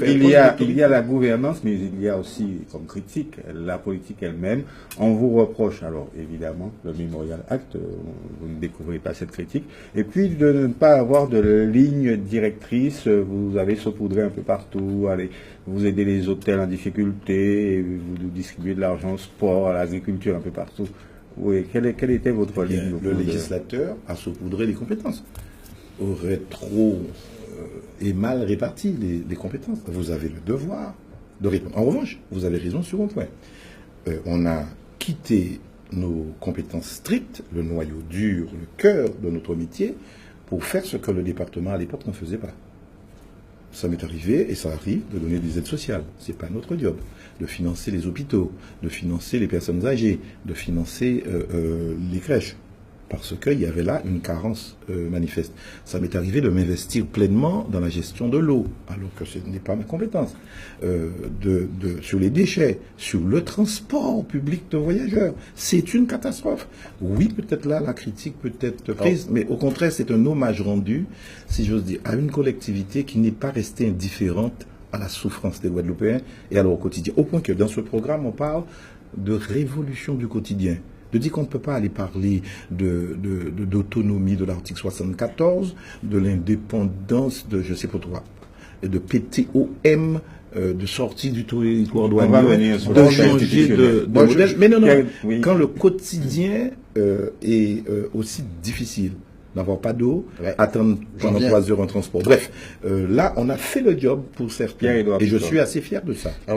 il y a la gouvernance, mais il y a aussi comme critique la politique elle-même. On vous reproche, alors évidemment, le Memorial Act, vous ne découvrez pas cette critique, et puis de ne pas avoir de ligne directrice. Vous avez saupoudré un peu partout, allez, vous aidez les hôtels en difficulté, et vous distribuez de l'argent au sport, à l'agriculture, un peu partout. Oui, quelle était votre ligne? Le législateur a saupoudré les compétences. Aurait trop et mal réparti les compétences. Vous avez le devoir de répondre. En revanche, vous avez raison sur un point. On a quitté nos compétences strictes, le noyau dur, le cœur de notre métier, pour faire ce que le département à l'époque ne faisait pas. Ça m'est arrivé, et ça arrive, de donner des aides sociales. C'est pas notre job. De financer les hôpitaux, de financer les personnes âgées, de financer les crèches. Parce qu'il y avait là une carence manifeste. Ça m'est arrivé de m'investir pleinement dans la gestion de l'eau, alors que ce n'est pas ma compétence. Sur les déchets, sur le transport public de voyageurs. C'est une catastrophe. Oui, peut-être là, la critique peut être prise, mais au contraire, c'est un hommage rendu, si j'ose dire, à une collectivité qui n'est pas restée indifférente à la souffrance des Guadeloupéens et à leur quotidien. Au point que dans ce programme, on parle de révolution du quotidien. De dire qu'on ne peut pas aller parler d'autonomie de l'article 74, de l'indépendance de je sais pas quoi, de PTOM, de sortie du territoire douanier, de changer de modèle. Mais non, oui. Quand le quotidien est aussi difficile, n'avoir pas d'eau, attendre pendant 3 heures un transport. Bref, là, on a fait le job pour certains. Et je suis assez fier de ça.